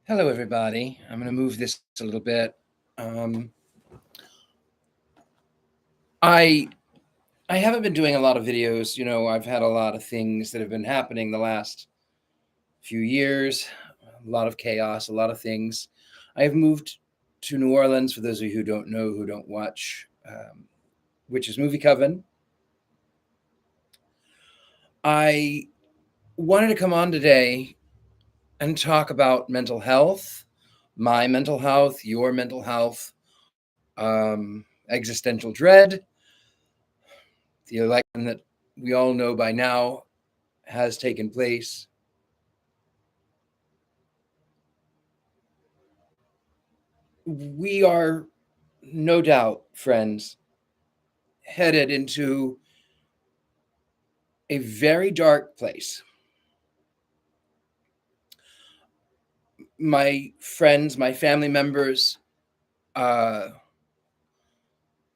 Hello, everybody. I'm going to move this a little bit. Um, I I haven't been doing a lot of videos. I've had a lot of things that have been happening the last few years, a lot of chaos, a lot of things. I have moved to New Orleans. For those of you who don't know, who don't watch, which is Movie Coven. I wanted to come on today and talk about mental health, my mental health, your mental health, existential dread, the election that we all know by now has taken place. We are no doubt, friends, headed into a very dark place. My friends, my family members, uh,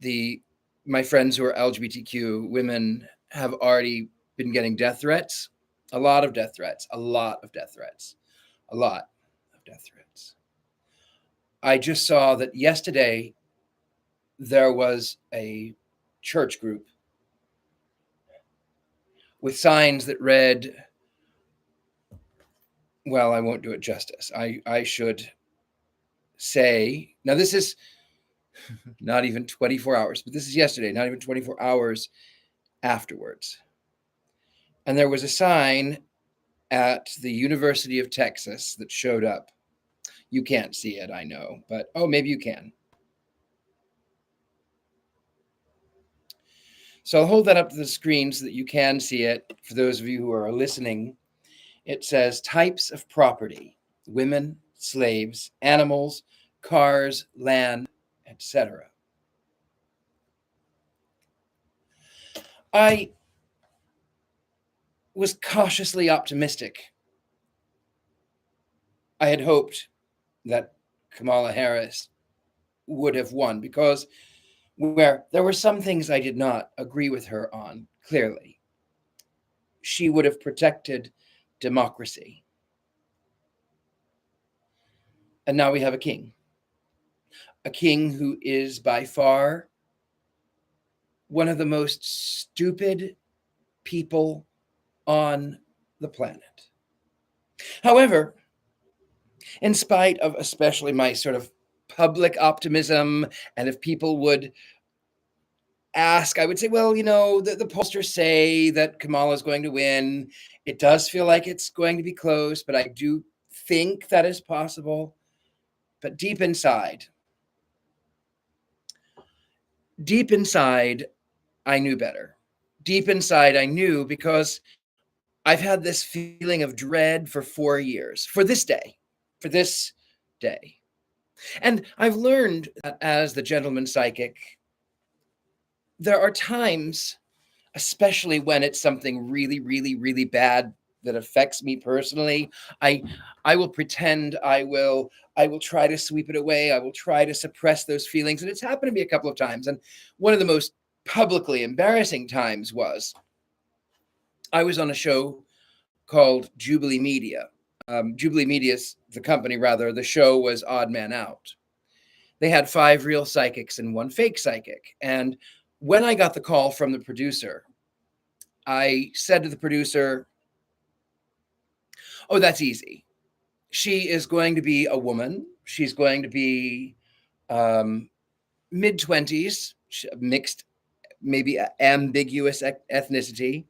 the my friends who are LGBTQ women have already been getting death threats, a lot of death threats, a lot of death threats, a lot of death threats. I just saw that yesterday there was a church group with signs that read, well, I won't do it justice. I should say, now this is not even 24 hours, but this is yesterday, not even 24 hours afterwards. And there was a sign at the University of Texas that showed up. You can't see it, I know, but maybe you can. So I'll hold that up to the screen so that you can see it. For those of you who are listening, it says types of property: women, slaves, animals, cars, land, etc. I was cautiously optimistic. I had hoped that Kamala Harris would have won because where there were some things I did not agree with her on, clearly. She would have protected democracy. And now we have a king who is by far one of the most stupid people on the planet. However, in spite of especially my sort of public optimism, and if people would ask, I would say, well, the pollsters say that Kamala is going to win. It does feel like it's going to be close, but I do think that is possible. But deep inside, I knew better. Deep inside, I knew because I've had this feeling of dread for 4 years, for this day, for this day. And I've learned that as the gentleman psychic, there are times, especially when it's something really, really, really bad that affects me personally, I will pretend I will try to sweep it away. I will try to suppress those feelings. And it's happened to me a couple of times. And one of the most publicly embarrassing times was I was on a show called Jubilee Media. Jubilee Media's the company, rather. The show was Odd Man Out. They had 5 real psychics and 1 fake psychic. And when I got the call from the producer, I said to the producer, oh, that's easy. She is going to be a woman. She's going to be mid-20s, mixed, maybe ambiguous ethnicity.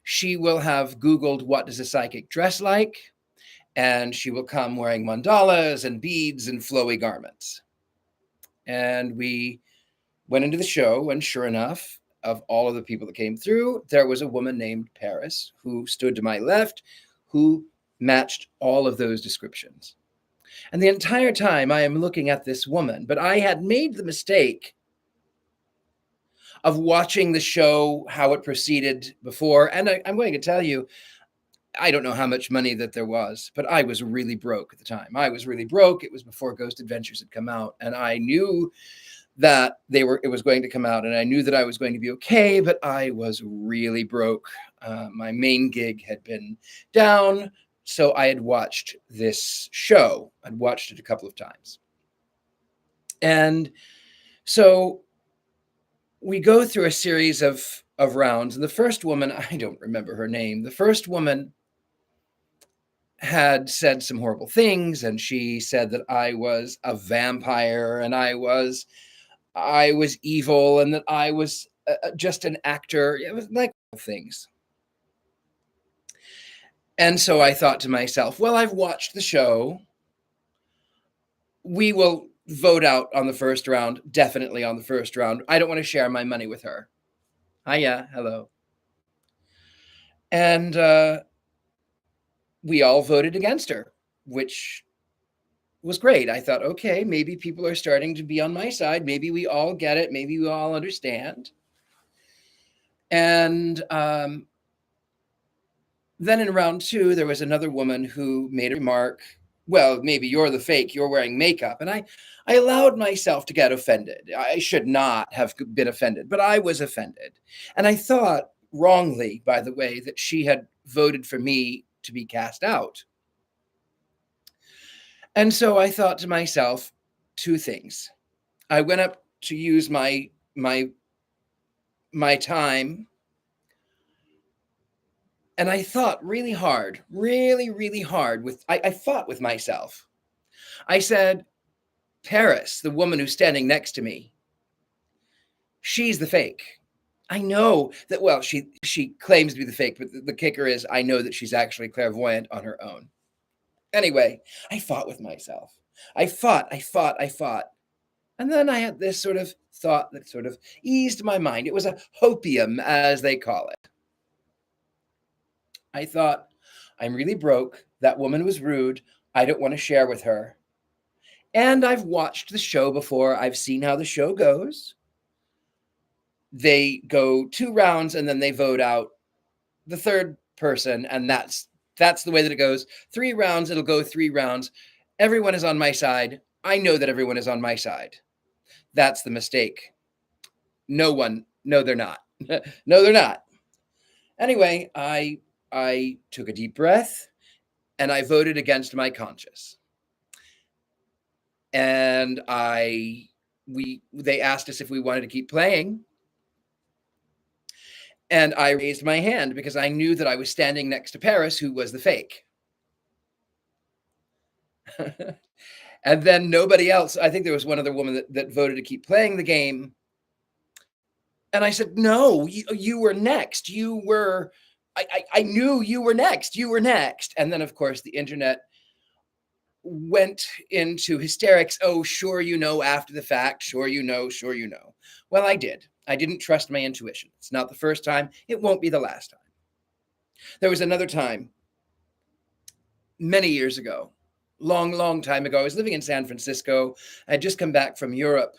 She will have Googled, what does a psychic dress like? And she will come wearing mandalas and beads and flowy garments. And we went into the show, and sure enough, of all of the people that came through, there was a woman named Paris who stood to my left, who matched all of those descriptions. And the entire time I am looking at this woman, but I had made the mistake of watching the show, how it proceeded before. And I'm going to tell you, I don't know how much money that there was, but I was really broke at the time. I was really broke. It was before Ghost Adventures had come out. And I knew that it was going to come out, and I knew that I was going to be okay, but I was really broke. My main gig had been down, So I had watched this show. I'd watched it a couple of times. And so we go through a series of rounds. And the first woman, I don't remember her name. The first woman had said some horrible things, and she said that I was a vampire and I was evil and that I was just an actor. It was like things. And so I thought to myself, well, I've watched the show. We will vote out on the first round, definitely on the first round. I don't want to share my money with her. Hiya, hello. And we all voted against her, which was great. I thought, okay, maybe people are starting to be on my side. Maybe we all get it. Maybe we all understand. And then in round 2, there was another woman who made a remark. Well, maybe you're the fake, you're wearing makeup. And I allowed myself to get offended. I should not have been offended, but I was offended. And I thought wrongly, by the way, that she had voted for me to be cast out. And so I thought to myself 2 things. I went up to use my time, and I thought really hard, really hard I fought with myself. I said, Paris, the woman who's standing next to me, she's the fake. I know that, well, she claims to be the fake, but the kicker is I know that she's actually clairvoyant on her own. Anyway, I fought with myself. I fought. And then I had this sort of thought that sort of eased my mind. It was a hopium, as they call it. I thought, I'm really broke. That woman was rude. I don't want to share with her. And I've watched the show before. I've seen how the show goes. They go 2 rounds and then they vote out the third person. And that's the way that it goes. 3 rounds, it'll go 3 rounds. Everyone is on my side. I know that everyone is on my side. That's the mistake. No, they're not. No, they're not. Anyway, I took a deep breath and I voted against my conscience. And they asked us if we wanted to keep playing. And I raised my hand because I knew that I was standing next to Paris, who was the fake. And then nobody else. I think there was one other woman that voted to keep playing the game. And I said, no, you were next. I knew you were next. You were next. And then, of course, the internet went into hysterics. Oh, sure, after the fact. Sure, you know. Well, I did. I didn't trust my intuition. It's not the first time. It won't be the last time. There was another time many years ago, long time ago. I was living in San Francisco. I had just come back from Europe,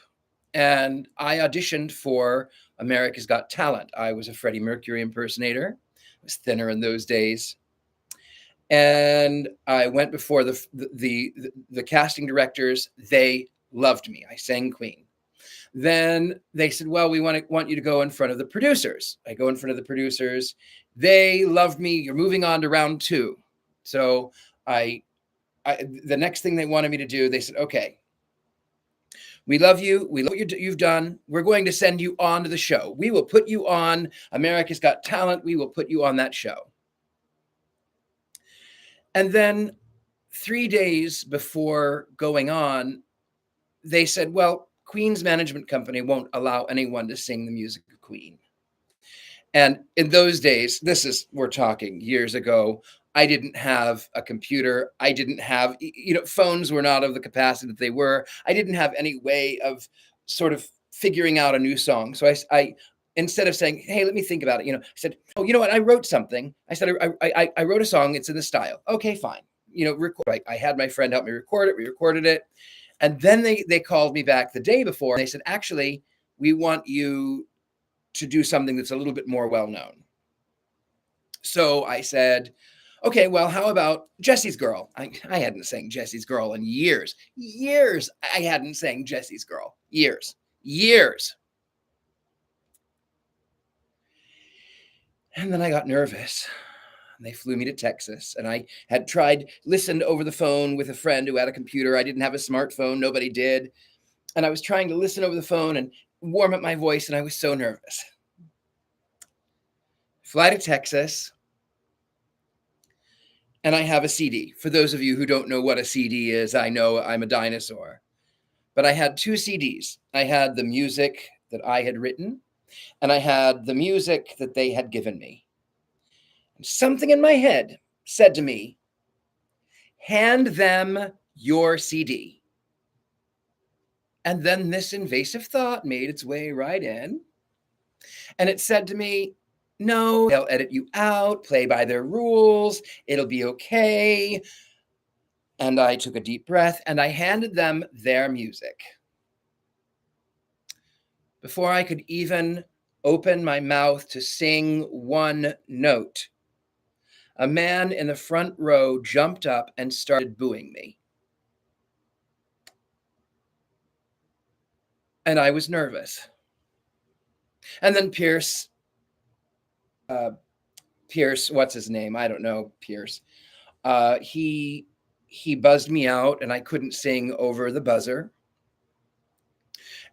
and I auditioned for America's Got Talent. I was a Freddie Mercury impersonator. I was thinner in those days. And I went before the casting directors. They loved me. I sang Queen. Then they said, well, we want you to go in front of the producers. I go in front of the producers. They loved me. You're moving on to round 2. So the next thing they wanted me to do, they said, okay, we love you. We love what you've done. We're going to send you on to the show. We will put you on America's Got Talent. We will put you on that show. And then 3 days before going on, they said, well, Queen's management company won't allow anyone to sing the music of Queen. And in those days, we're talking years ago, I didn't have a computer. I didn't have, phones were not of the capacity that they were. I didn't have any way of sort of figuring out a new song. So I instead of saying, hey, let me think about it, I said, oh, you know what? I wrote something. I said, I wrote a song. It's in this style. Okay, fine. Record. I had my friend help me record it. We recorded it. And then they called me back the day before. And they said, actually, we want you to do something that's a little bit more well-known. So I said, okay, well, how about Jesse's Girl? I hadn't sang Jesse's Girl in years. I hadn't sang Jesse's Girl. Years. And then I got nervous. And they flew me to Texas. And I had listened over the phone with a friend who had a computer. I didn't have a smartphone, nobody did. And I was trying to listen over the phone and warm up my voice, and I was so nervous. Fly to Texas, and I have a CD. For those of you who don't know what a CD is, I know I'm a dinosaur. But I had two CDs. I had the music that I had written, and I had the music that they had given me. And something in my head said to me, hand them your CD. And then this invasive thought made its way right in. And it said to me, no, they'll edit you out, play by their rules, it'll be okay. And I took a deep breath and I handed them their music. Before I could even open my mouth to sing one note, a man in the front row jumped up and started booing me. And I was nervous. And then Pierce, what's his name? I don't know, Pierce. He buzzed me out and I couldn't sing over the buzzer.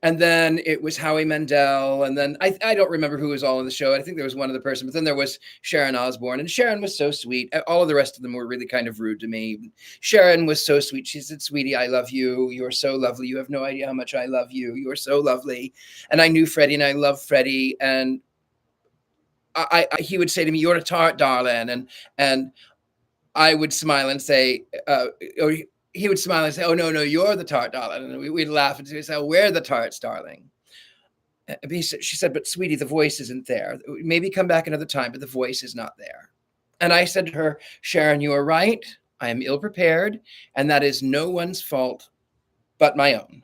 And then it was Howie Mandel. And then I don't remember who was all in the show. I think there was one other person, but then there was Sharon Osbourne. And Sharon was so sweet. All of the rest of them were really kind of rude to me. Sharon was so sweet. She said, sweetie, I love you. You are so lovely. You have no idea how much I love you. You are so lovely. And I knew Freddie and I loved Freddie. And he would say to me, you're a tart, darling. And I would smile and say, or he would smile and say, oh, no, you're the tart, darling. And we'd laugh and say, oh, we're the tarts, darling. She said, but sweetie, the voice isn't there. Maybe come back another time, but the voice is not there. And I said to her, Sharon, you are right. I am ill prepared. And that is no one's fault but my own.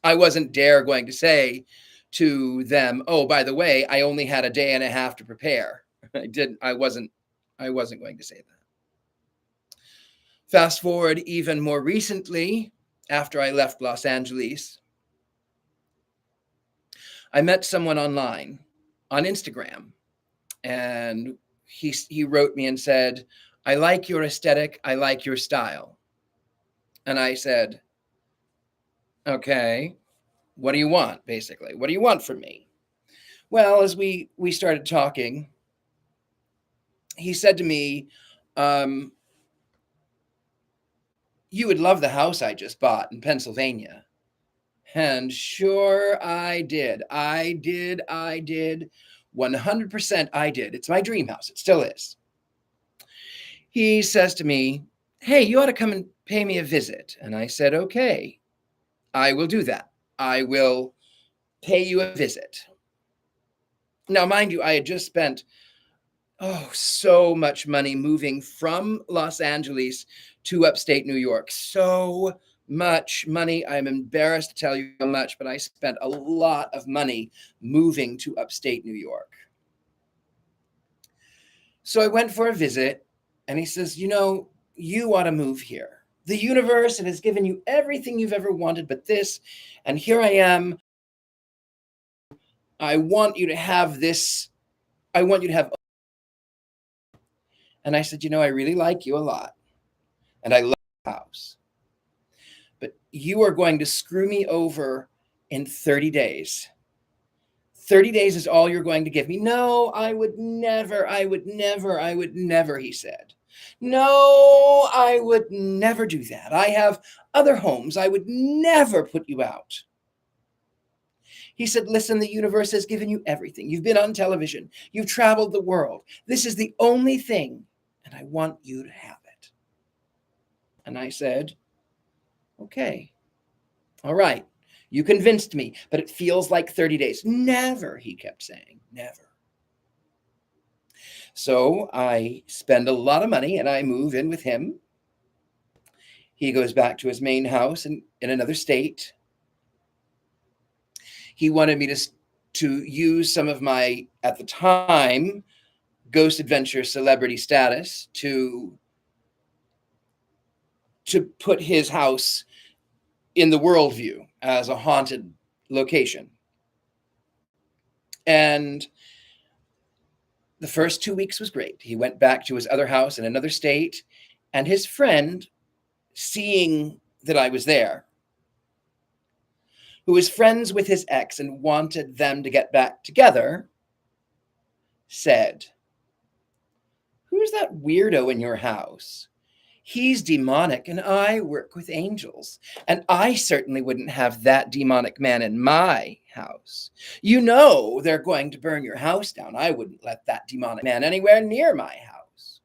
I wasn't going to say to them, oh, by the way, I only had a day and a half to prepare. I wasn't going to say that. Fast forward even more recently, after I left Los Angeles, I met someone online on Instagram, and he wrote me and said, I like your aesthetic, I like your style. And I said, okay, what do you want, basically? What do you want from me? Well, as we started talking, he said to me, you would love the house I just bought in Pennsylvania. And sure I did. I did. 100% I did. It's my dream house. It still is. He says to me, hey, you ought to come and pay me a visit. And I said, okay, I will do that. I will pay you a visit. Now, mind you, I had just spent so much money moving from Los Angeles to upstate New York. So much money. I'm embarrassed to tell you how much, but I spent a lot of money moving to upstate New York. So I went for a visit, and he says, you ought to move here. The universe, it has given you everything you've ever wanted but this, and here I am. I want you to have this. I want you to have. And I said, I really like you a lot, and I love the house. But you are going to screw me over in 30 days. 30 days is all you're going to give me. No, I would never, he said. No, I would never do that. I have other homes. I would never put you out. He said, listen, the universe has given you everything. You've been on television. You've traveled the world. This is the only thing, and I want you to have it. And I said, okay, all right. You convinced me, but it feels like 30 days. Never, he kept saying, never. So I spend a lot of money and I move in with him. He goes back to his main house in another state. He wanted me to use some of my, at the time, Ghost Adventure celebrity status to put his house in the worldview as a haunted location. And The first 2 weeks was great. He went back to his other house in another state, and his friend, seeing that I was there, who was friends with his ex and wanted them to get back together, said, "Who's that weirdo in your house? He's demonic, and I work with angels. And I certainly wouldn't have that demonic man in my house. You know they're going to burn your house down. I wouldn't let that demonic man anywhere near my house."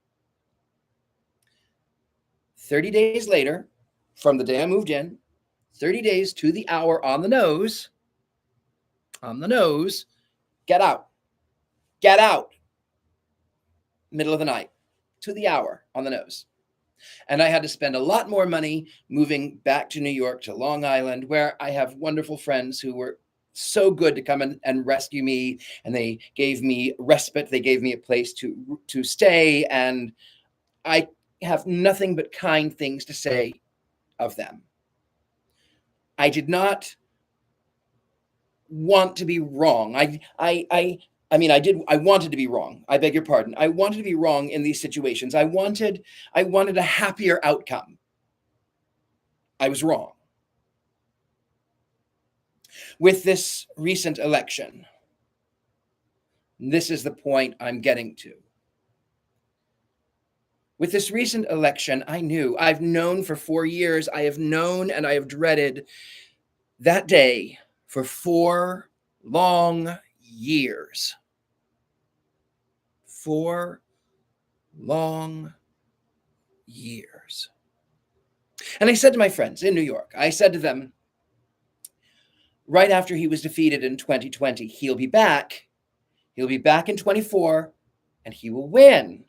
30 days later, from the day I moved in, 30 days to the hour on the nose, get out, get out, middle of the night, to the hour on the nose. And I had to spend a lot more money moving back to New York, to Long Island, where I have wonderful friends who were so good to come in and rescue me. And they gave me respite. They gave me a place to stay. And I have nothing but kind things to say of them. I did not want to be wrong. I wanted to be wrong. I beg your pardon. I wanted to be wrong in these situations. I wanted a happier outcome. I was wrong. With this recent election, this is the point I'm getting to. With this recent election, I've known for 4 years, I have known and I have dreaded that day for 4 long years. 4 long years. And I said to my friends in New York, I said to them, right after he was defeated in 2020, he'll be back. He'll be back in 24 and he will win.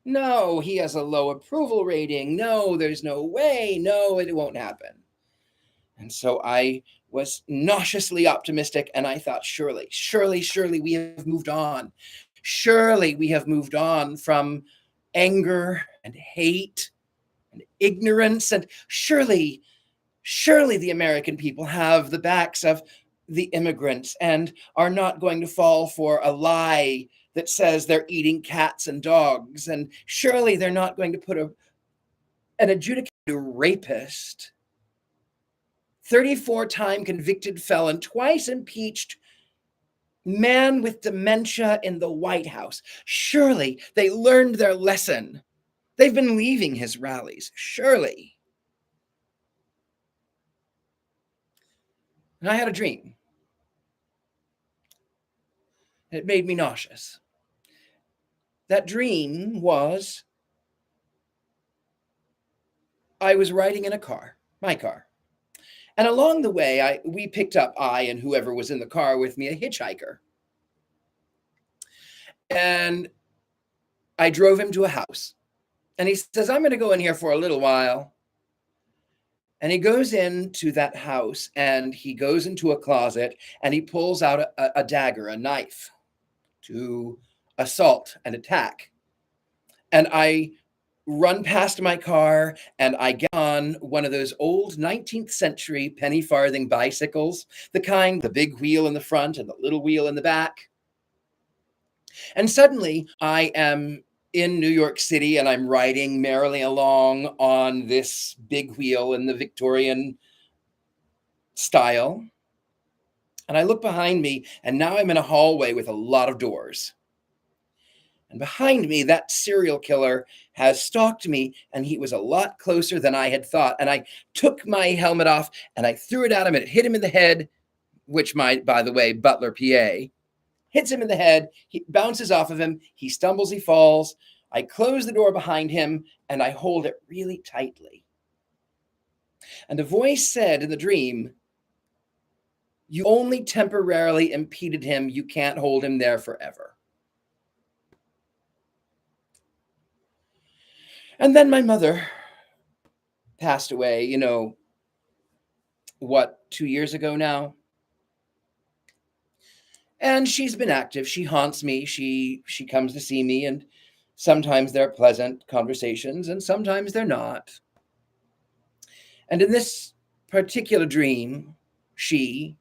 No, he has a low approval rating. No, there's no way. No, it won't happen. And so I was nauseously optimistic, and I thought, surely we have moved on. Surely we have moved on from anger and hate and ignorance, and surely the American people have the backs of the immigrants and are not going to fall for a lie that says they're eating cats and dogs, and surely they're not going to put an adjudicated rapist, 34-time convicted felon, twice impeached man with dementia in the White House. Surely they learned their lesson. They've been leaving his rallies, surely. And I had a dream. It made me nauseous. That dream was I was riding in a car, my car. And along the way, we picked up, I and whoever was in the car with me, a hitchhiker. And I drove him to a house. And he says, "I'm going to go in here for a little while." And he goes into that house and he goes into a closet and he pulls out a dagger, a knife, to assault and attack. And I run past my car and I get on one of those old 19th century penny farthing bicycles, the kind, the big wheel in the front and the little wheel in the back. And suddenly I am in New York City and I'm riding merrily along on this big wheel in the Victorian style. And I look behind me and now I'm in a hallway with a lot of doors. And behind me, that serial killer has stalked me, and he was a lot closer than I had thought. And I took my helmet off and I threw it at him, and it hit him in the head, which by the way, Butler, PA, hits him in the head. He bounces off of him. He stumbles, he falls. I close the door behind him and I hold it really tightly. And a voice said in the dream, "You only temporarily impeded him. You can't hold him there forever." And then my mother passed away, 2 years ago now? And she's been active. She haunts me. She comes to see me, and sometimes they're pleasant conversations and sometimes they're not. And in this particular dream, she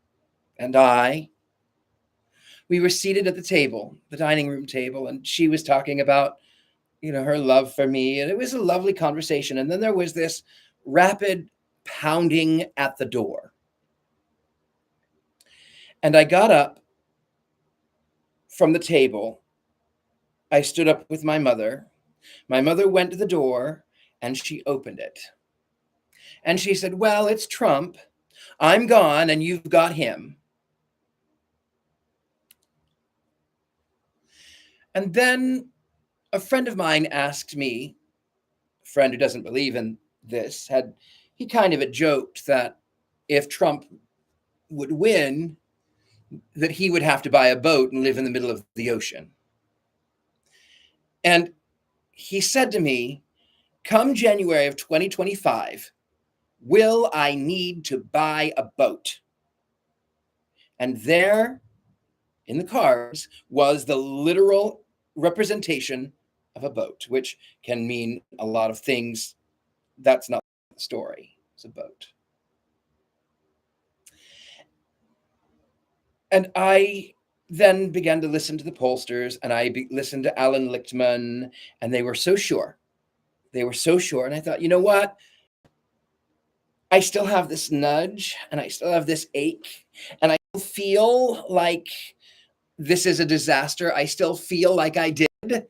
and I we were seated at the table, the dining room table, and she was talking about, her love for me. And it was a lovely conversation. And then there was this rapid pounding at the door. And I got up from the table. I stood up with my mother. My mother went to the door and she opened it. And she said, "Well, it's Trump. I'm gone and you've got him." And then a friend of mine asked me, a friend who doesn't believe in this, he kind of had joked that if Trump would win, that he would have to buy a boat and live in the middle of the ocean. And he said to me, "Come January of 2025, will I need to buy a boat?" And there in the cards was the literal representation of a boat, which can mean a lot of things. That's not the story. It's a boat. And I then began to listen to the pollsters, and listened to Alan Lichtman, and they were so sure. They were so sure. And I thought, you know what? I still have this nudge, and I still have this ache, and I feel like this is a disaster. I still feel like I did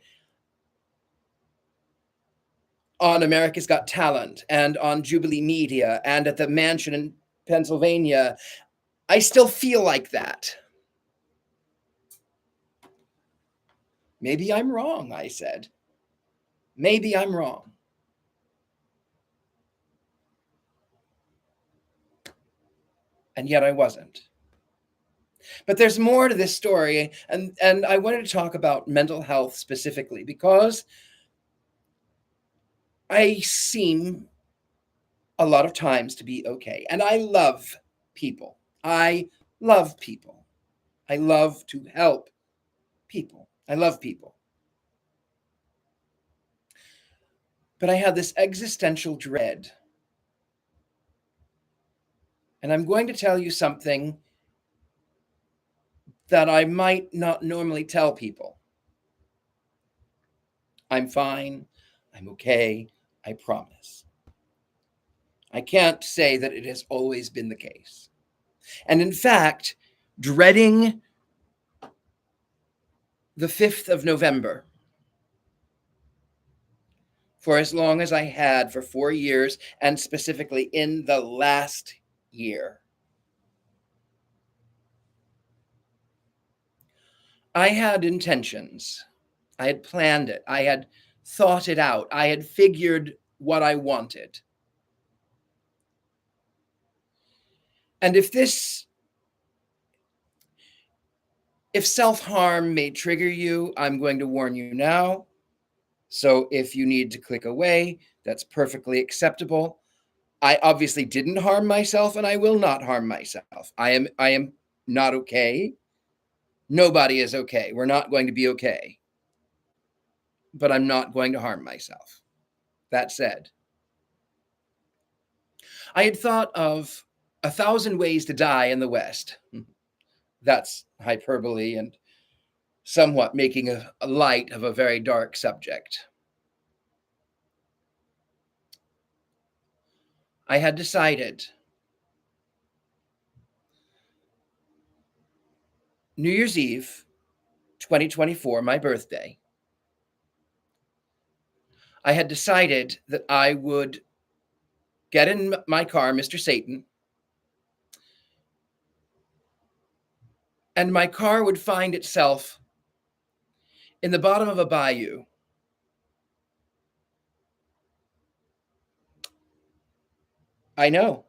on America's Got Talent and on Jubilee Media and at the mansion in Pennsylvania. I still feel like that. Maybe I'm wrong, I said. Maybe I'm wrong. And yet I wasn't. But there's more to this story, and I wanted to talk about mental health specifically because I seem a lot of times to be okay. And I love people. I love people. I love to help people. I love people. But I had this existential dread. And I'm going to tell you something that I might not normally tell people. I'm fine. I'm okay. I promise. I can't say that it has always been the case. And in fact, dreading the 5th of November for as long as I had for 4 years, and specifically in the last year, I had intentions. I had planned it. I had thought it out. I had figured what I wanted. And if self-harm may trigger you, I'm going to warn you now. So if you need to click away, that's perfectly acceptable. I obviously didn't harm myself, and I will not harm myself. I am not okay. Nobody is okay. We're not going to be okay. But I'm not going to harm myself. That said, I had thought of 1,000 ways to die in the West. That's hyperbole and somewhat making a light of a very dark subject. I had decided New Year's Eve, 2024, my birthday, I had decided that I would get in my car, Mr. Satan, and my car would find itself in the bottom of a bayou. I know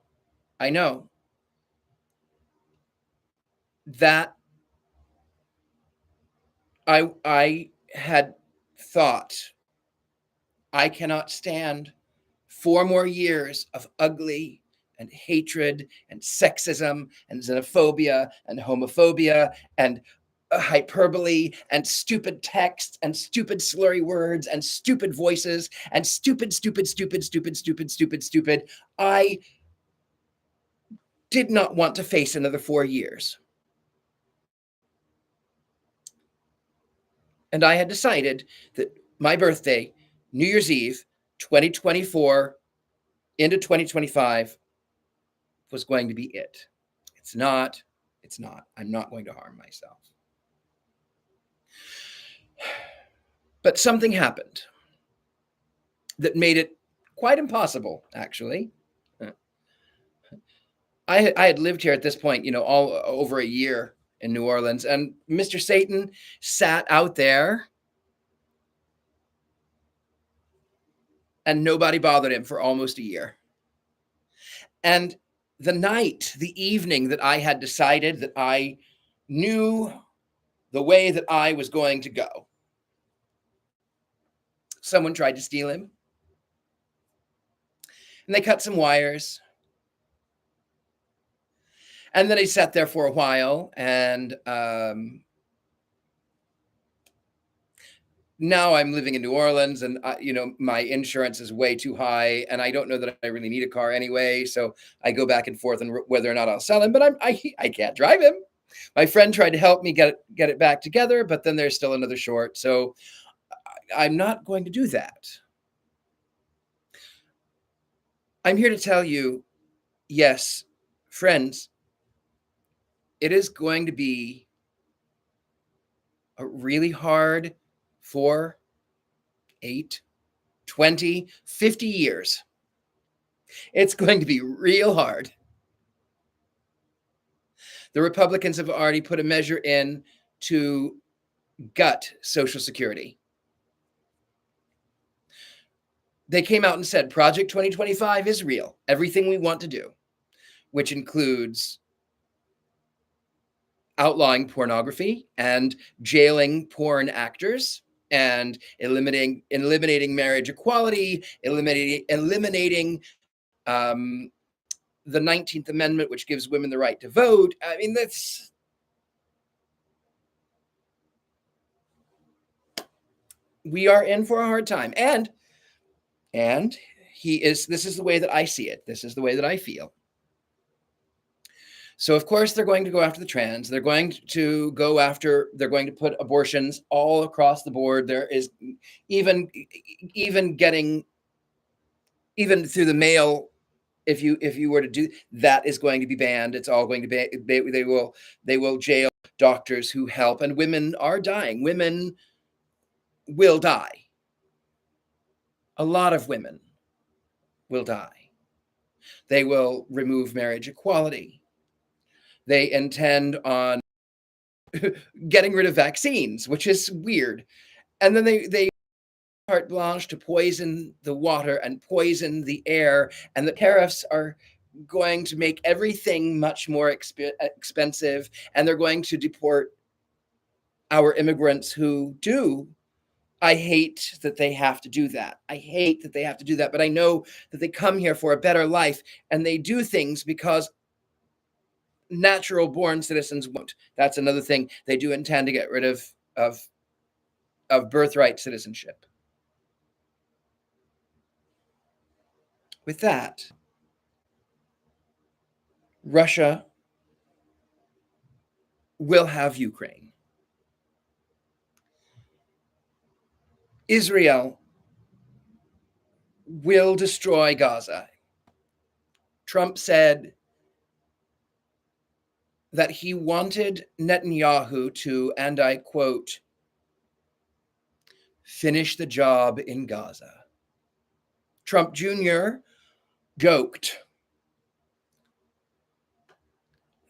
that I had thought, I cannot stand 4 more years of ugly and hatred and sexism and xenophobia and homophobia and hyperbole and stupid text and stupid slurry words and stupid voices and stupid. I did not want to face another 4 years. And I had decided that my birthday, New Year's Eve, 2024 into 2025, was going to be it. It's not. It's not. I'm not going to harm myself. But something happened that made it quite impossible, actually. I had lived here at this point, all over a year in New Orleans, and Mr. Satan sat out there and nobody bothered him for almost a year. And the evening that I had decided that I knew the way that I was going to go, someone tried to steal him. And they cut some wires. And then he sat there for a while. And now I'm living in New Orleans, and my insurance is way too high, and I don't know that I really need a car anyway. So I go back and forth on whether or not I'll sell him, but I can't drive him. My friend tried to help me get it back together, but then there's still another short. So I'm not going to do that. I'm here to tell you, yes, friends, it is going to be a really hard 4, 8, 20, 50 years. It's going to be real hard. The Republicans have already put a measure in to gut Social Security. They came out and said Project 2025 is real. Everything we want to do, which includes outlawing pornography and jailing porn actors and eliminating marriage equality, eliminating the 19th Amendment, which gives women the right to vote. I mean, we are in for a hard time. And this is the way that I see it. This is the way that I feel. So of course they're going to go after the trans. They're going to put abortions all across the board. There is even getting, even through the mail, if you were to do that, is going to be banned. It's all going to be, they will jail doctors who help, and women are dying. Women will die. A lot of women will die. They will remove marriage equality. They intend on getting rid of vaccines, which is weird. And then they carte blanche to poison the water and poison the air. And the tariffs are going to make everything much more expensive. And they're going to deport our immigrants who do. I hate that they have to do that. But I know that they come here for a better life, and they do things because natural born citizens won't. That's another thing. They do intend to get rid of birthright citizenship. With that, Russia will have Ukraine. Israel will destroy Gaza. Trump said that he wanted Netanyahu to, and I quote, finish the job in Gaza. Trump Jr. joked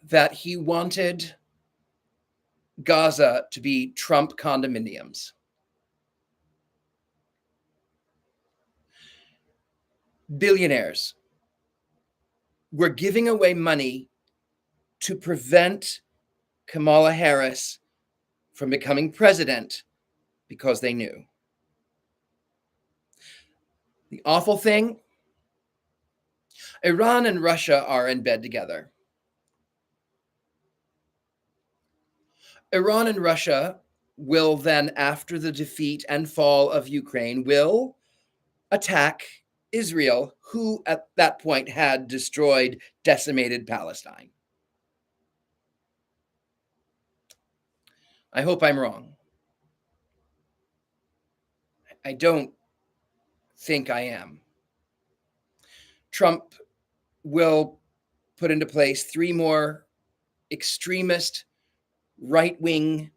that he wanted Gaza to be Trump condominiums. Billionaires were giving away money to prevent Kamala Harris from becoming president because they knew. The awful thing, Iran and Russia are in bed together. Iran and Russia will then, after the defeat and fall of Ukraine, will attack Israel, who at that point had destroyed, decimated Palestine. I hope I'm wrong. I don't think I am. Trump will put into place 3 more extremist, right wing,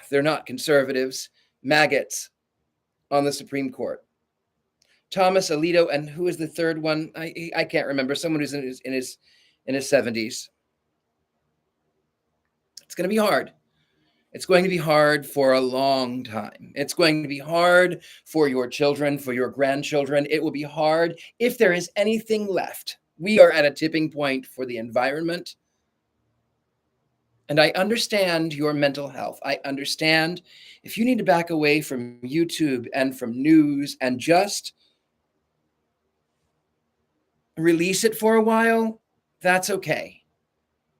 they're not conservatives, maggots on the Supreme Court. Thomas Alito, and who is the third one? I can't remember. Someone who's in his 70s. It's going to be hard. It's going to be hard for a long time. It's going to be hard for your children, for your grandchildren. It will be hard if there is anything left. We are at a tipping point for the environment. And I understand your mental health. I understand if you need to back away from YouTube and from news and just release it for a while, that's okay.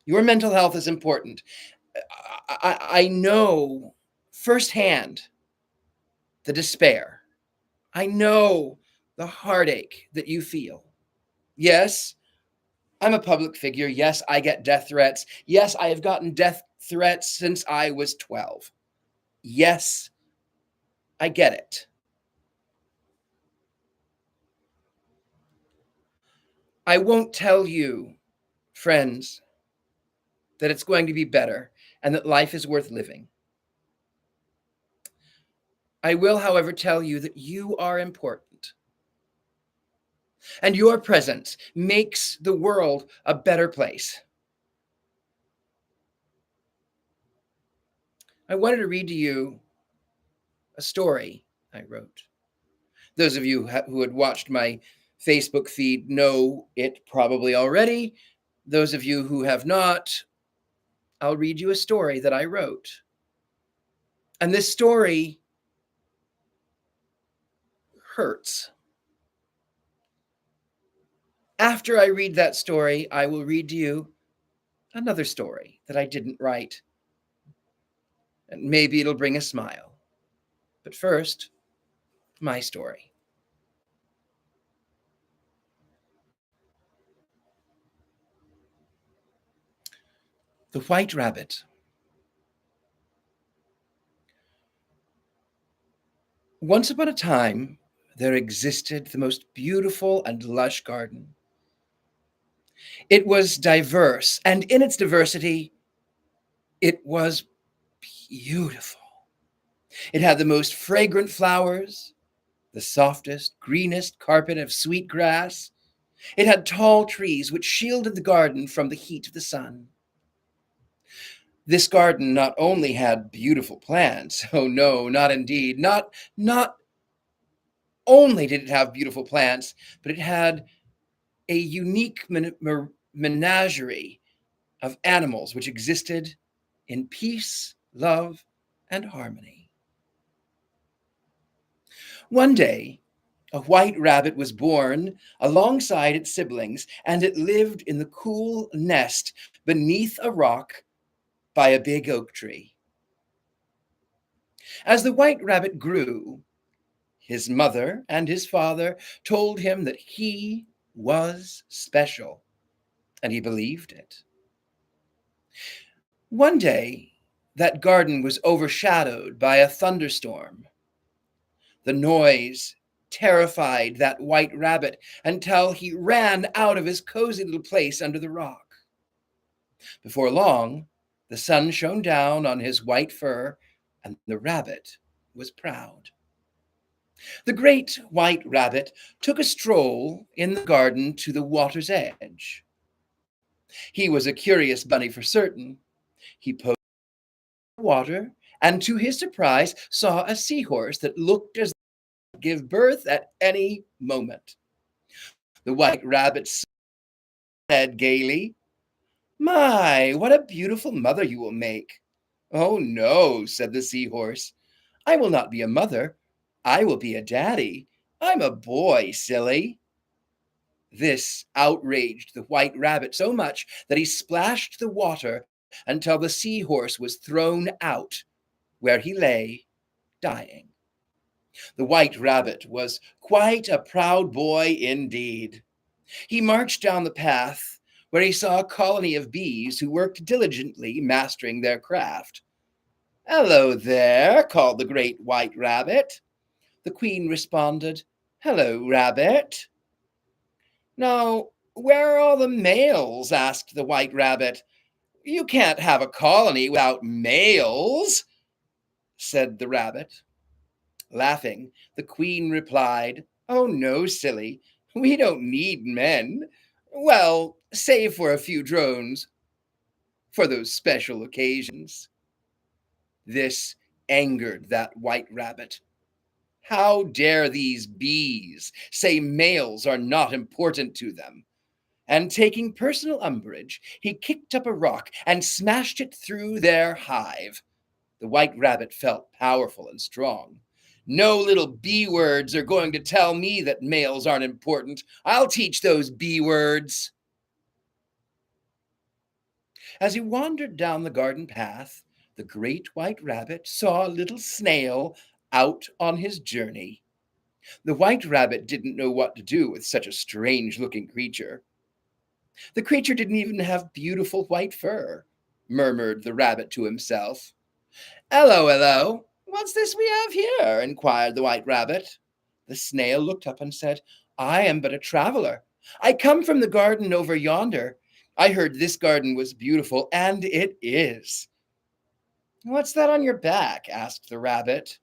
Your mental health is important. I know firsthand the despair. I know the heartache that you feel. Yes, I'm a public figure. Yes, I get death threats. Yes, I have gotten death threats since I was 12. Yes, I get it. I won't tell you, friends, that it's going to be better and that life is worth living. I will, however, tell you that you are important. And your presence makes the world a better place. I wanted to read to you a story I wrote. Those of you who had watched my Facebook feed know it probably already. Those of you who have not, I'll read you a story that I wrote. And this story hurts. After I read that story, I will read to you another story that I didn't write. And maybe it'll bring a smile. But first, my story. The White Rabbit. Once upon a time, there existed the most beautiful and lush garden. It was diverse, and in its diversity, it was beautiful. It had the most fragrant flowers, the softest, greenest carpet of sweet grass. It had tall trees which shielded the garden from the heat of the sun. This garden not only had beautiful plants, oh no, not indeed, not only did it have beautiful plants, but it had a unique menagerie of animals which existed in peace, love, and harmony. One day, a white rabbit was born alongside its siblings, and it lived in the cool nest beneath a rock by a big oak tree. As the white rabbit grew, his mother and his father told him that he was special, and he believed it. One day, that garden was overshadowed by a thunderstorm. The noise terrified that white rabbit until he ran out of his cozy little place under the rock. Before long, the sun shone down on his white fur, and the rabbit was proud. The great white rabbit took a stroll in the garden to the water's edge. He was a curious bunny for certain. He poked in the water and, to his surprise, saw a seahorse that looked as though it would give birth at any moment. The white rabbit said gaily, "My, what a beautiful mother you will make." "Oh, no," said the seahorse. "I will not be a mother. I will be a daddy. I'm a boy, silly." This outraged the white rabbit so much that he splashed the water until the seahorse was thrown out, where he lay, dying. The white rabbit was quite a proud boy indeed. He marched down the path where he saw a colony of bees who worked diligently mastering their craft. "Hello there," called the great white rabbit. The queen responded, "Hello, rabbit." "Now, where are all the males?" asked the white rabbit. "You can't have a colony without males," said the rabbit. Laughing, the queen replied, "Oh, no, silly. We don't need men. Well, save for a few drones for those special occasions." This angered that white rabbit. How dare these bees say males are not important to them? And taking personal umbrage, he kicked up a rock and smashed it through their hive. The white rabbit felt powerful and strong. "No little bee words are going to tell me that males aren't important. I'll teach those bee words." As he wandered down the garden path, the great white rabbit saw a little snail out on his journey. The white rabbit didn't know what to do with such a strange looking creature. "The creature didn't even have beautiful white fur," murmured the rabbit to himself. "Hello, hello. What's this we have here?" inquired the white rabbit. The snail looked up and said, "I am but a traveler. I come from the garden over yonder. I heard this garden was beautiful, and it is." "What's that on your back?" asked the rabbit.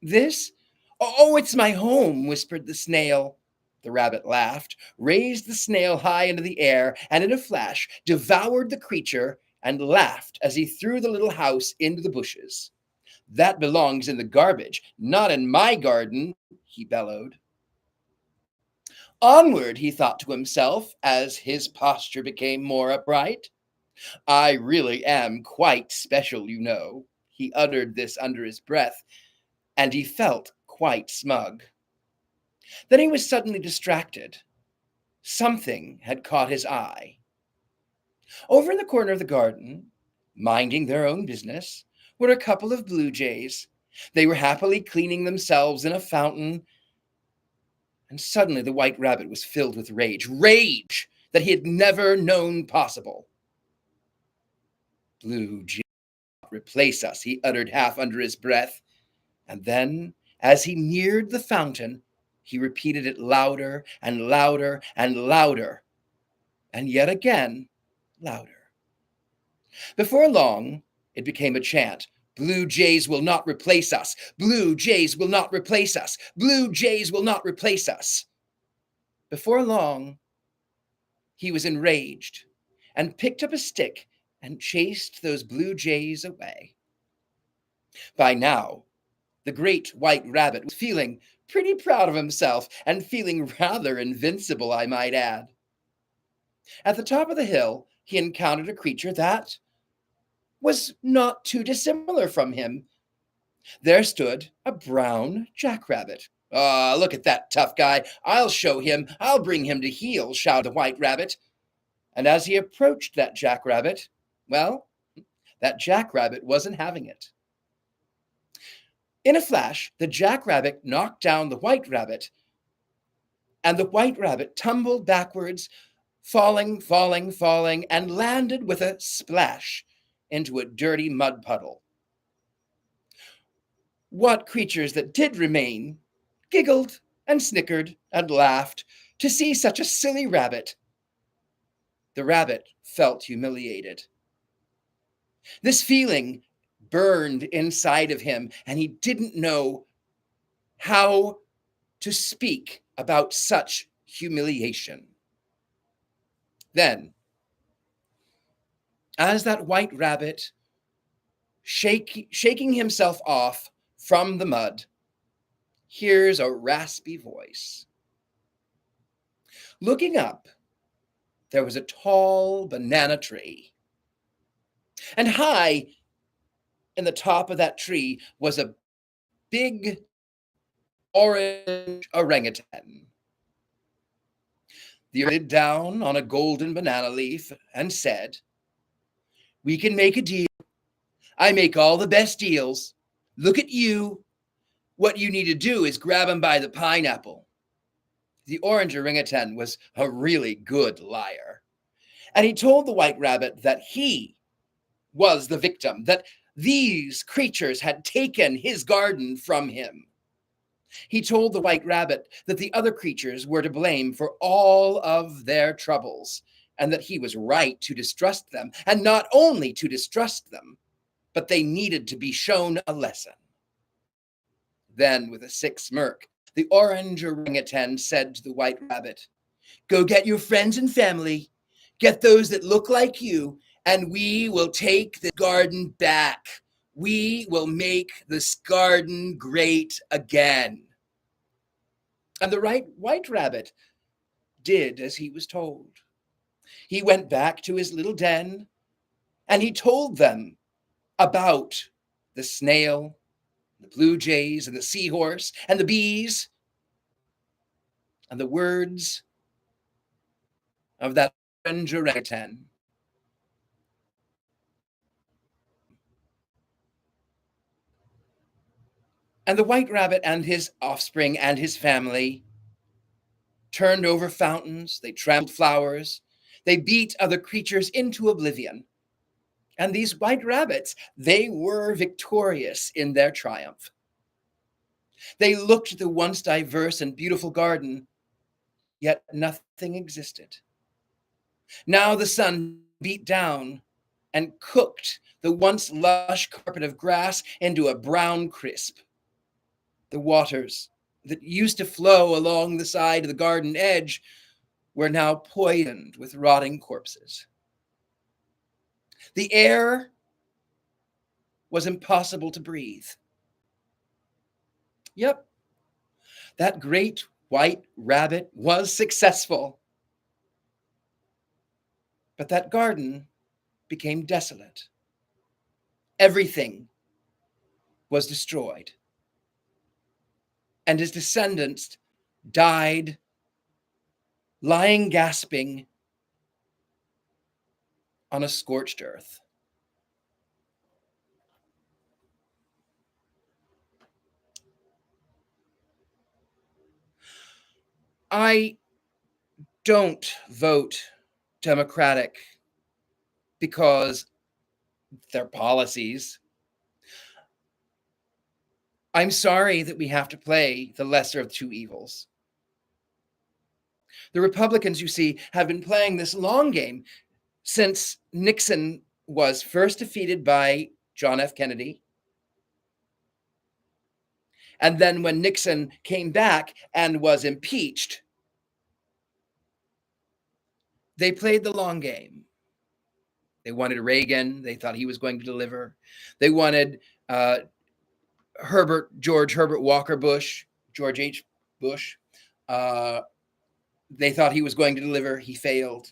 "This? Oh, it's my home," whispered the snail. The rabbit laughed, raised the snail high into the air, and in a flash devoured the creature and laughed as he threw the little house into the bushes. "That belongs in the garbage, not in my garden," he bellowed. Onward, he thought to himself as his posture became more upright. "I really am quite special, you know." He uttered this under his breath, and he felt quite smug. Then he was suddenly distracted. Something had caught his eye. Over in the corner of the garden, minding their own business, were a couple of blue jays. They were happily cleaning themselves in a fountain, and suddenly the white rabbit was filled with rage that he had never known possible. "Blue jay replace us," he uttered half under his breath, and then, as he neared the fountain, he repeated it louder and louder and louder, and yet again louder. Before long, it became a chant. "Blue jays will not replace us. Blue jays will not replace us. Blue jays will not replace us." Before long, he was enraged and picked up a stick and chased those blue jays away. By now, the great white rabbit was feeling pretty proud of himself and feeling rather invincible, I might add. At the top of the hill, he encountered a creature that was not too dissimilar from him. There stood a brown jackrabbit. "Ah, look at that tough guy. I'll show him. I'll bring him to heel," shouted the white rabbit. And as he approached that jackrabbit, well, that jackrabbit wasn't having it. In a flash, the jackrabbit knocked down the white rabbit, and the white rabbit tumbled backwards, falling, and landed with a splash into a dirty mud puddle. What creatures that did remain giggled and snickered and laughed to see such a silly rabbit. The rabbit felt humiliated. This feeling burned inside of him, and he didn't know how to speak about such humiliation. Then, as that white rabbit shaking himself off from the mud, hears a raspy voice. Looking up, there was a tall banana tree. And high in the top of that tree was a big orange orangutan. The slid down on a golden banana leaf and said, "We can make a deal. I make all the best deals. Look at you. What you need to do is grab him by the pineapple." The orange orangutan was a really good liar. And he told the white rabbit that he was the victim, that these creatures had taken his garden from him. He told the White Rabbit that the other creatures were to blame for all of their troubles, and that he was right to distrust them, and not only to distrust them, but they needed to be shown a lesson. Then, with a sick smirk, the orange orangutan said to the White Rabbit, "Go get your friends and family, get those that look like you, and we will take the garden back. We will make this garden great again." And the White Rabbit did as he was told. He went back to his little den, and he told them about the snail, the blue jays, and the seahorse, and the bees, and the words of that orange orangutan. And the White Rabbit and his offspring and his family turned over fountains, they trampled flowers, they beat other creatures into oblivion. And these White Rabbits, they were victorious in their triumph. They looked at the once diverse and beautiful garden, yet nothing existed. Now the sun beat down and cooked the once lush carpet of grass into a brown crisp. The waters that used to flow along the side of the garden edge were now poisoned with rotting corpses. The air was impossible to breathe. Yep, that great White Rabbit was successful. But that garden became desolate. Everything was destroyed. And his descendants died lying gasping on a scorched earth. I don't vote Democratic because their policies. I'm sorry that we have to play the lesser of two evils. The Republicans, you see, have been playing this long game since Nixon was first defeated by John F. Kennedy. And then when Nixon came back and was impeached, they played the long game. They wanted Reagan. They thought he was going to deliver. They wanted George Herbert Walker Bush, George H. Bush. They thought he was going to deliver. He failed.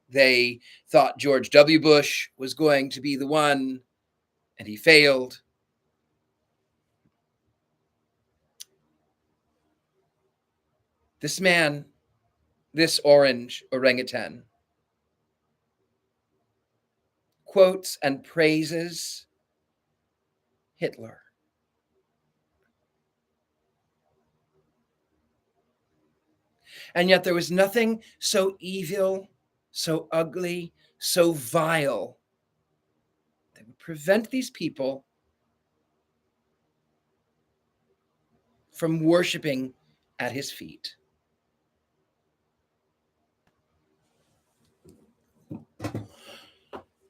They thought George W. Bush was going to be the one, and he failed. This man, this orange orangutan, quotes and praises Hitler. And yet there was nothing so evil, so ugly, so vile that would prevent these people from worshiping at his feet.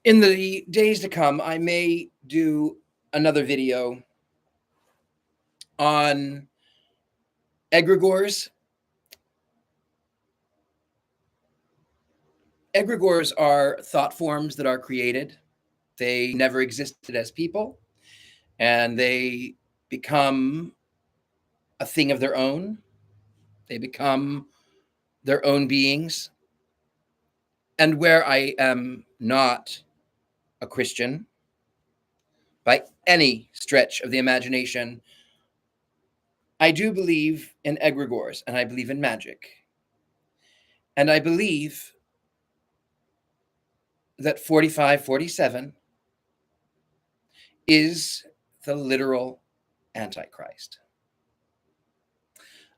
In the days to come, I may do another video on egregores. Egregores are thought forms that are created. They never existed as people, and they become a thing of their own. They become their own beings. And where I am not a Christian by any stretch of the imagination, I do believe in egregores, and I believe in magic. And I believe that 4547 is the literal Antichrist.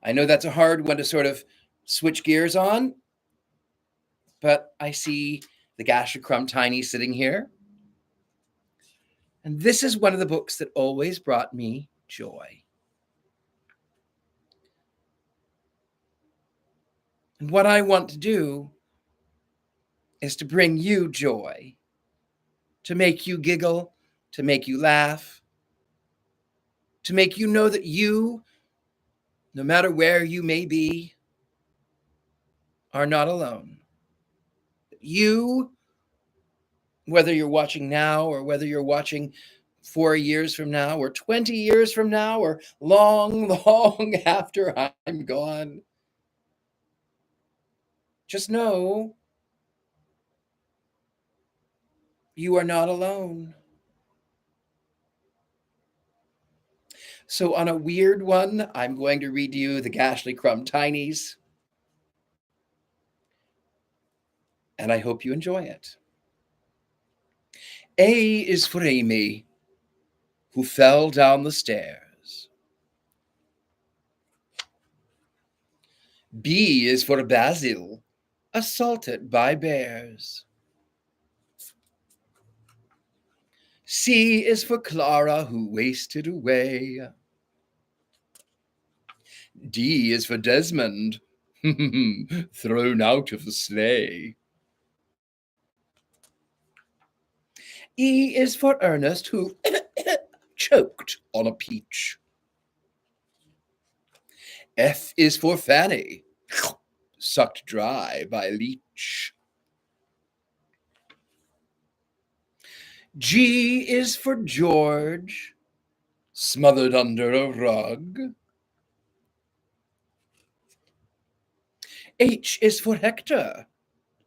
I know that's a hard one to sort of switch gears on, but I see the Gasher Crumb Tiny sitting here. And this is one of the books that always brought me joy. And what I want to do is to bring you joy, to make you giggle, to make you laugh, to make you know that you, no matter where you may be, are not alone. You, whether you're watching now or whether you're watching 4 years from now or 20 years from now or long, long after I'm gone, just know you are not alone. So, on a weird one, I'm going to read you the Gashly Crumb Tinies, and I hope you enjoy it. A is for Amy, who fell down the stairs. B is for Basil, assaulted by bears. C is for Clara, who wasted away. D is for Desmond, thrown out of the sleigh. E is for Ernest, who choked on a peach. F is for Fanny, sucked dry by a leech. G is for George, smothered under a rug. H is for Hector,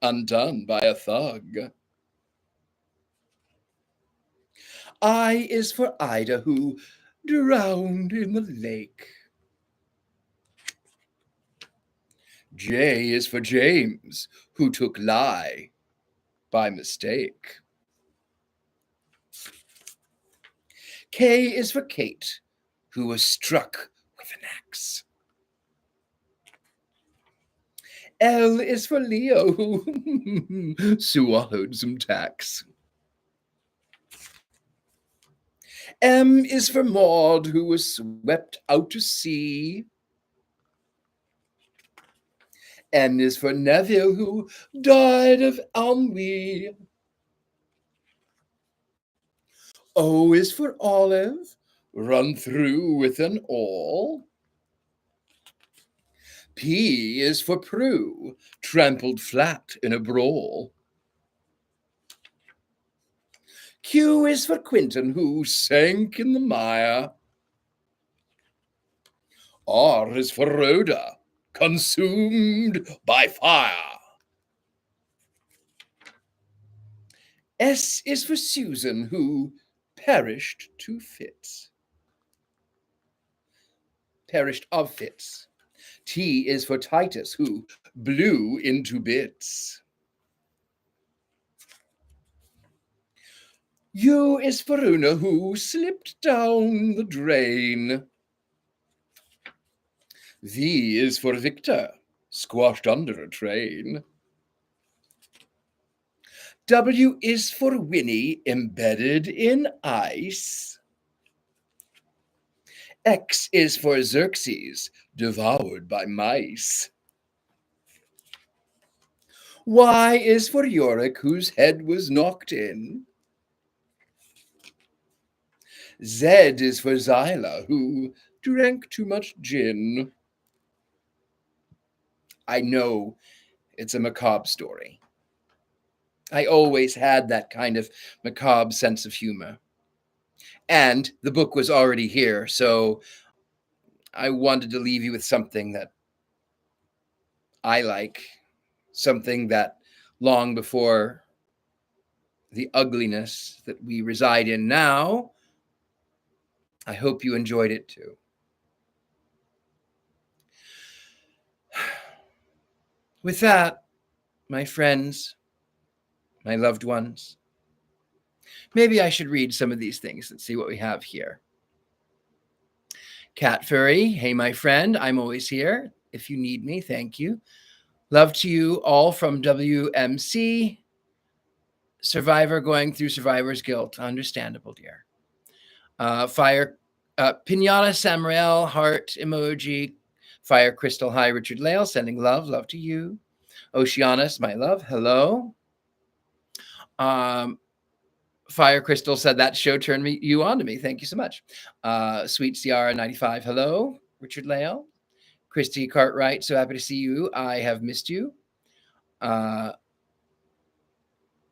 undone by a thug. I is for Ida, who drowned in the lake. J is for James, who took lie by mistake. K is for Kate, who was struck with an axe. L is for Leo, who swallowed some tacks. M is for Maud, who was swept out to sea. N is for Neville, who died of ennui. O is for Olive, run through with an awl. P is for Prue, trampled flat in a brawl. Q is for Quinton, who sank in the mire. R is for Rhoda, consumed by fire. S is for Susan, who perished of fits. T is for Titus, who blew into bits. U is for Una, who slipped down the drain. V is for Victor, squashed under a train. W is for Winnie, embedded in ice. X is for Xerxes, devoured by mice. Y is for Yorick, whose head was knocked in. Z is for Zyla, who drank too much gin. I know it's a macabre story. I always had that kind of macabre sense of humor. And the book was already here, so I wanted to leave you with something that I like, something that long before the ugliness that we reside in now, I hope you enjoyed it too. With that, my friends, my loved ones, maybe I should read some of these things and see what we have here. Cat Furry, hey, my friend, I'm always here. If you need me, thank you. Love to you all from WMC. Survivor going through survivor's guilt. Understandable, dear. Pinata Samrael, heart emoji, Fire Crystal, hi, Richard Lale, sending love, love to you. Oceanus, my love, hello. Fire Crystal said that show turned you on to me. Thank you so much. Sweet Ciara 95, hello, Richard Lale. Christy Cartwright, so happy to see you. I have missed you.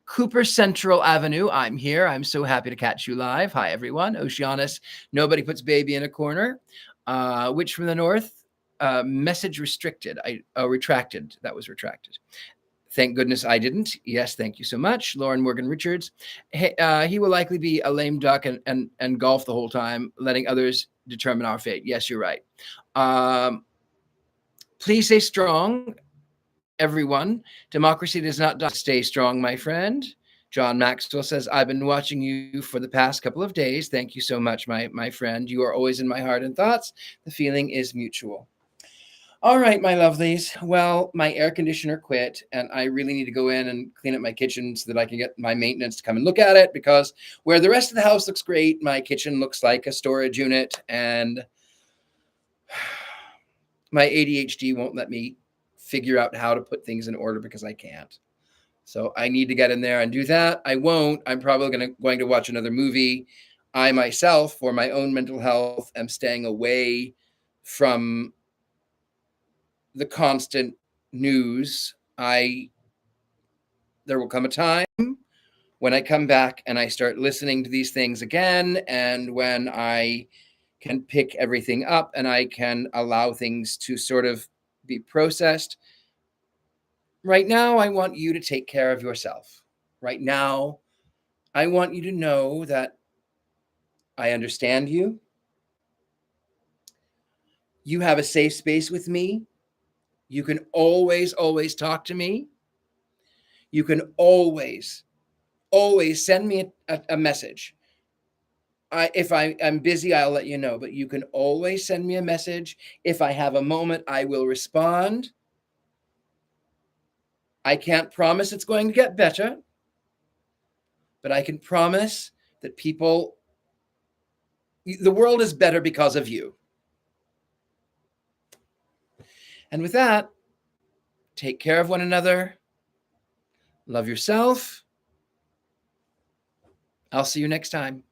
Cooper Central Avenue, I'm here. I'm so happy to catch you live. Hi, everyone. Oceanus, nobody puts baby in a corner. Witch from the North, message restricted. Retracted. That was retracted. Thank goodness I didn't. Yes, thank you so much. Lauren Morgan Richards. He will likely be a lame duck and golf the whole time, letting others determine our fate. Yes, you're right. Please stay strong, everyone. Democracy does not die. Stay strong, my friend. John Maxwell says, I've been watching you for the past couple of days. Thank you so much, my friend. You are always in my heart and thoughts. The feeling is mutual. All right, my lovelies. Well, my air conditioner quit, and I really need to go in and clean up my kitchen so that I can get my maintenance to come and look at it, because where the rest of the house looks great, my kitchen looks like a storage unit, and my ADHD won't let me figure out how to put things in order because I can't. So I need to get in there and do that. I won't. I'm probably going to watch another movie. I myself, for my own mental health, am staying away from the constant news. There will come a time when I come back and I start listening to these things again, and when I can pick everything up and I can allow things to sort of be processed. Right now, I want you to take care of yourself. Right now, I want you to know that I understand you. You have a safe space with me. You can always, always talk to me. You can always, always send me a message. If I'm busy, I'll let you know, but you can always send me a message. If I have a moment, I will respond. I can't promise it's going to get better, but I can promise that the world is better because of you. And with that, take care of one another. Love yourself. I'll see you next time.